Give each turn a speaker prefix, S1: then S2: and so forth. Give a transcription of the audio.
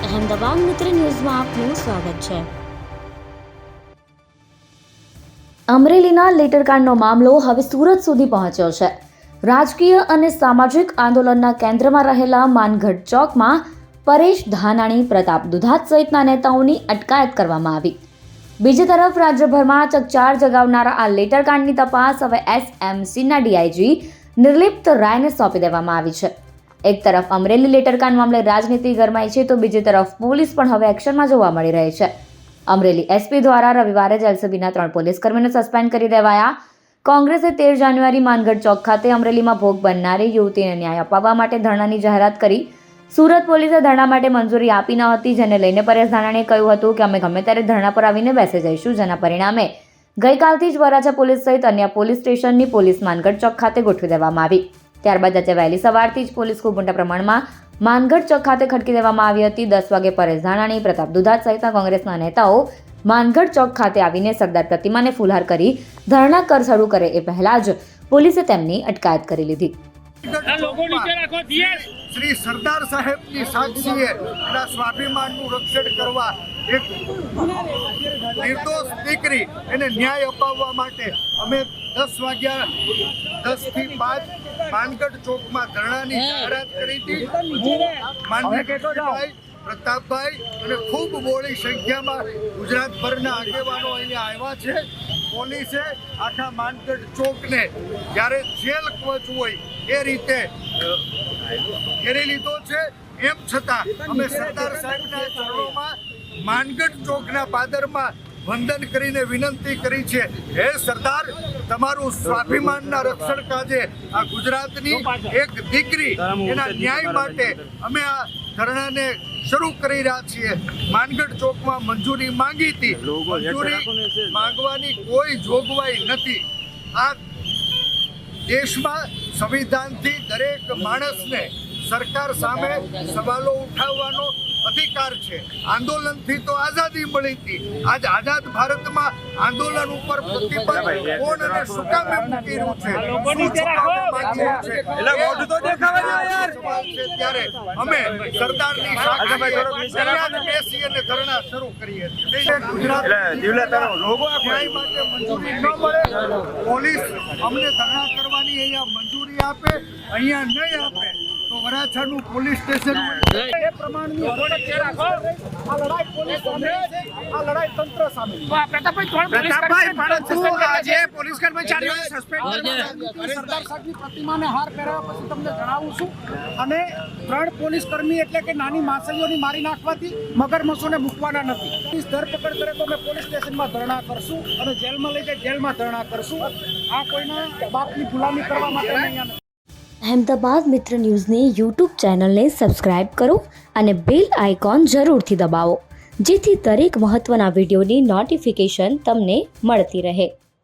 S1: અહેમદાબાદ મિત્ર ન્યૂઝમાં આપનું સ્વાગત છે। અમરેલીના લેટરકાંડનો મામલો હવે સુરત સુધી પહોંચ્યો છે। રાજકીય અને સામાજિક આંદોલનના કેન્દ્રમાં રહેલા માનગઢ ચોકમાં પરેશ ધાનાણી, પ્રતાપ દુધાત સહિતના નેતાઓની અટકાયત કરવામાં આવી। બીજી તરફ રાજ્યભરમાં ચકચાર જગાવનારા આ લેટરકાંડની તપાસ હવે SMCના DIG નિર્લિપ્ત રાયને સોંપી દેવામાં આવી છે। એક તરફ અમરેલી લેટરકાંડ મામલે રાજનીતિ ગરમાઈ છે, તો બીજી તરફ પોલીસ પણ હવે એક્શનમાં જોવા મળી રહી છે। અમરેલી SP દ્વારા રવિવારે એલસીબીના 3 પોલીસકર્મીઓને સસ્પેન્ડ કરી દેવાયા। કોંગ્રેસે 13 જાન્યુઆરી માનગઢ ચોક ખાતે અમરેલીમાં ભોગ બનનારી યુવતીને ન્યાય અપાવવા માટે ધરણાની જાહેરાત કરી। સુરત પોલીસે ધરણા માટે મંજૂરી આપી ન હતી, જેને લઈને પરેશ ધાનાણીએ કહ્યું હતું કે અમે ગમે ત્યારે ધરણા પર આવીને બેસી જઈશું, જેના પરિણામે ગઈકાલથી જ વરાછા પોલીસ સહિત અન્ય પોલીસ સ્ટેશનની પોલીસ માનગઢ ચોક ખાતે ગોઠવી દેવામાં આવી। ત્યારબાદ આજે વહેલી સવારથી જ પોલીસ ખૂબ મોટા પ્રમાણમાં માનગઢ ચોક ખાતે ખડકી દેવામાં આવી હતી। 10 વાગે પરેશ ધાનાણી, પ્રતાપ દુધાત સહિતના કોંગ્રેસના નેતાઓ માનગઢ ચોક ખાતે આવીને સરદાર પ્રતિમાને ફૂલહાર કરી ધરણા શરૂ કરે એ પહેલા જ પોલીસે તેમની અટકાયત કરી લીધી।
S2: શ્રી સરદાર સાહેબની સાક્ષીએ એના સ્વાભિમાનનું રક્ષણ કરવા એક નિર્દોષ દીકરી એને ન્યાય અપાવવા માટે અમે 10 વાગ્યા 10 થી 5 માનગઢ ચોકમાં ધરણાની જાહેરાત કરી હતી। માનગઢભાઈ, પ્રતાપભાઈ અને ખૂબ બહોળી સંખ્યામાં ગુજરાતભરના આગેવાનો અહીંયા આવ્યા છે। પોલીસે આખા માનગઢ ચોકને જ્યારે જેલ કવચ હોય એ રીતે ઘેરી લીધો છે। એમ છતાં અમે સરદાર સાહેબના ચરણોમાં માનગઢ ચોકના પાદરમાં વંદન કરીને વિનંતી કરી છે, હે સરદાર, તમારું સ્વાભિમાનના રક્ષણ કાજે આ ગુજરાતની એક દીકરી એના ન્યાય માટે અમે આ ધરણાને શરૂ કરી રહ્યા છીએ। માનગઢ ચોકમાં મંજૂરી માંગી હતી, મંજૂરી માંગવાની કોઈ જોગવાઈ નથી। આ દેશમાં સંવિધાનથી દરેક માણસને સરકાર સામે સવાલો ઉઠાવવાનો અધિકાર છે। આંદોલનથી તો આઝાદી મળી હતી, આજ આઝાદ ભારતમાં આંદોલન ઉપર પ્રતિબંધ કોણ અને શું કામ મૂકી છે ત્યારે અમે સરદારની સાથે બેસી અને ધરણા શરૂ કરીએ છીએ। ન્યાય માટે મંજૂરી ન મળે, પોલીસ અમને ધરણા કરવાની અહીંયા મંજૂરી આપે, અહીંયા નહીં આપે તો વરાછાનું પોલીસ સ્ટેશન એ પ્રમાણની આ લડાઈ પોલીસ સામે છે, આ લડાઈ તંત્ર સામે સરદાર સાહેબની પ્રતિમાને હાર પહેરાવ્યા પછી તમને જણાવું છું। અને 3 પોલીસકર્મી એટલે કે નાની માછલીઓની મારી નાખવાથી મગરમચ્છોને મૂકવાના નથી। પોલીસ ધરપકડ કરે તો અમે પોલીસ સ્ટેશનમાં ધરણા કરશું અને જેલમાં લઈ જઈ જેલમાં ધરણા કરશું। આ કોઈના બાપની ગુલામી કરવા માટે અહીંયા નથી।
S1: અહેમદાબાદ મિત્ર ન્યૂઝની YouTube ચેનલને સબસ્ક્રાઇબ કરો અને બેલ આઇકોન જરૂરથી દબાવો, જેથી દરેક મહત્ત્વના વિડીયોની નોટિફિકેશન તમને મળતી રહે।